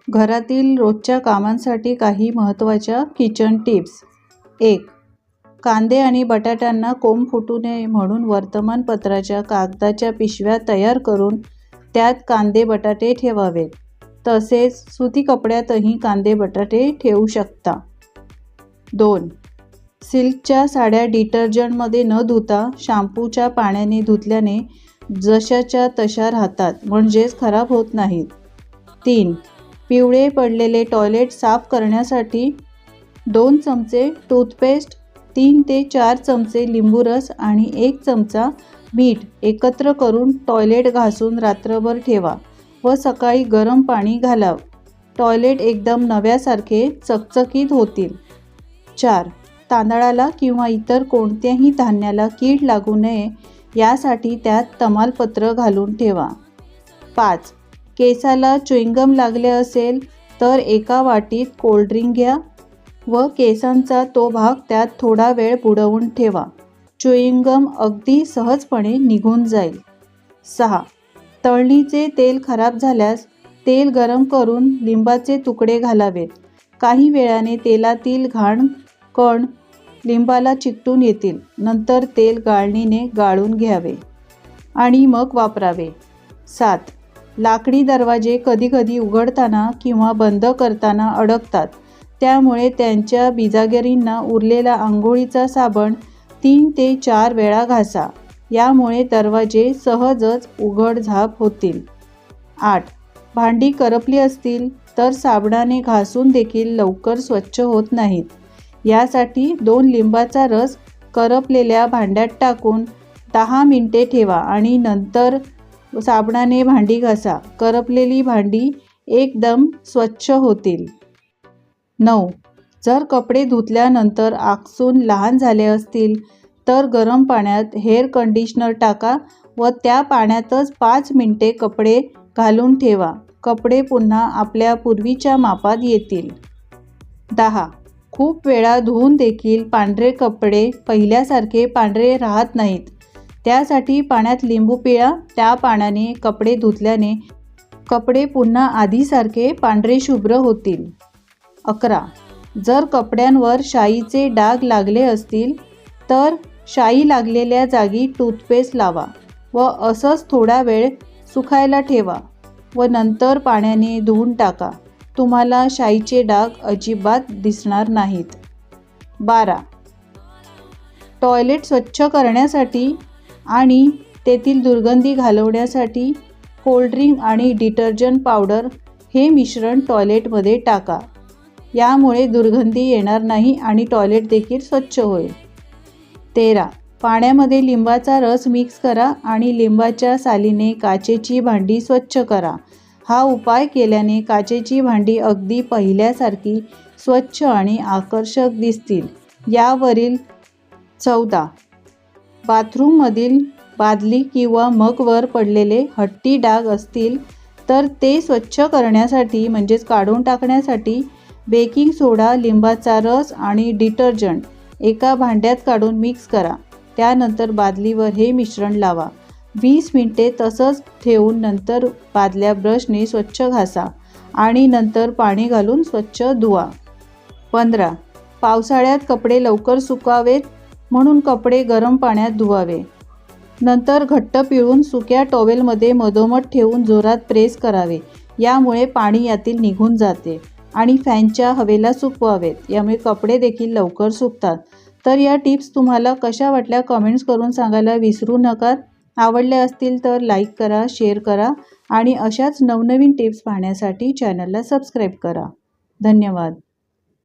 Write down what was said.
घरातील रोजच्या कामांसाठी काही महत्त्वाच्या किचन टिप्स. 1. कांदे आणि बटाट्यांना कोंब फुटू नये म्हणून वर्तमानपत्राच्या कागदाच्या पिशव्या तयार करून त्यात कांदे बटाटे ठेवावेत. तसेच सुती कपड्यातही कांदे बटाटे ठेवू शकता. 2. सिल्कच्या साड्या डिटर्जंटमध्ये न धुता शॅम्पूच्या पाण्याने धुतल्याने जशाच्या तशा राहतात, म्हणजेच खराब होत नाहीत. 3. पिवळे पडलेले टॉयलेट साफ करण्यासाठी 2 चमचे टूथपेस्ट, 3 ते 4 चमचे लिंबूरस आणि 1 चमचा मीठ एकत्र करून टॉयलेट घासून रात्रभर ठेवा व सकाळी गरम पाणी घालाव. टॉयलेट एकदम नव्यासारखे चकचकीत होतील. 4. तांदळाला किंवा इतर कोणत्याही धान्याला कीड लागू नये यासाठी त्यात तमालपत्र घालून ठेवा. 5. केसाला च्युइंगम लागले असेल तर एका वाटीत कोल्ड्रिंक घ्या व केसांचा तो भाग त्यात थोडा वेळ बुडवून ठेवा. च्युइंगम अगदी सहजपणे निघून जाईल. 6. तळणीचे तेल खराब झाल्यास तेल गरम करून लिंबाचे तुकडे घालावेत. काही वेळाने तेलातील घाण कण लिंबाला चिकटून येतील. नंतर तेल गाळणीने गाळून घ्यावे आणि मग वापरावे. 7. लाकडी दरवाजे कधीकधी उघडताना किंवा बंद करताना अडकतात. त्यामुळे त्यांच्या बिजागरींना उरलेला आंघोळीचा साबण 3 ते 4 वेळा घासा. यामुळे दरवाजे सहजच उघडझाप होतील. 8. भांडी करपली असतील तर साबणाने घासून देखील लवकर स्वच्छ होत नाहीत. यासाठी 2 लिंबाचा रस करपलेल्या भांड्यात टाकून 10 मिनिटे ठेवा आणि नंतर साबणाने भांडी घासा. करपलेली भांडी एकदम स्वच्छ होतील. 9. जर कपडे धुतल्यानंतर आकसून लहान झाले असतील तर गरम पाण्यात हेअर कंडिशनर टाका व त्या पाण्यातच 5 मिनिटे कपडे घालून ठेवा. कपडे पुन्हा आपल्या पूर्वीच्या मापात येतील. 10. खूप वेळा धुवून देखील पांढरे कपडे पहिल्यासारखे पांढरे राहत नाहीत. त्यासाठी पाण्यात लिंबू पिळा. त्या पाण्याने कपडे धुतल्याने कपडे पुन्हा आधीसारखे पांढरे शुभ्र होतील. 11. जर कपड्यांवर शाईचे डाग लागले असतील तर शाई लागलेल्या जागी टूथपेस्ट लावा व असंच थोडा वेळ सुकायला ठेवा व नंतर पाण्याने धुवून टाका. तुम्हाला शाईचे डाग अजिबात दिसणार नाहीत. 12. टॉयलेट स्वच्छ करण्यासाठी आणि तेथील दुर्गंधी घालवण्यासाठी कोल्ड्रिंक आणि डिटर्जंट पावडर हे मिश्रण टॉयलेटमध्ये टाका. यामुळे दुर्गंधी येणार नाही आणि टॉयलेट देखील स्वच्छ होईल. 13. पाण्यामध्ये लिंबाचा रस मिक्स करा आणि लिंबाच्या सालीने काचेची भांडी स्वच्छ करा. हा उपाय केल्याने काचेची भांडी अगदी पहिल्यासारखी स्वच्छ आणि आकर्षक दिसतील. यावरील 14. बाथरूममधील बादली किंवा मगवर पडलेले हट्टी डाग असतील तर ते स्वच्छ करण्यासाठी म्हणजेच काढून टाकण्यासाठी बेकिंग सोडा, लिंबाचा रस आणि डिटर्जंट एका भांड्यात काढून मिक्स करा. त्यानंतर बादलीवर हे मिश्रण लावा. 20 मिनिटे तसंच ठेवून नंतर बादल्या ब्रशने स्वच्छ घासा आणि नंतर पाणी घालून स्वच्छ धुवा. 15. पावसाळ्यात कपडे लवकर सुकावेत म्हणून कपडे गरम पाण्यात धुवावे. नंतर घट्ट पिळून सुक्या टॉवेलमध्ये मधोमध ठेवून जोरात प्रेस करावे. यामुळे पाणी यातील निघून जाते आणि फॅनच्या हवेला सुकवावेत. यामुळे कपडे देखील लवकर सुकतात. तर या टिप्स तुम्हाला कशा वाटल्या कमेंट्स करून सांगायला विसरू नका. आवडल्या असतील तर लाईक करा, शेअर करा आणि अशाच नवनवीन टिप्स पाहण्यासाठी चॅनलला सबस्क्राईब करा. धन्यवाद.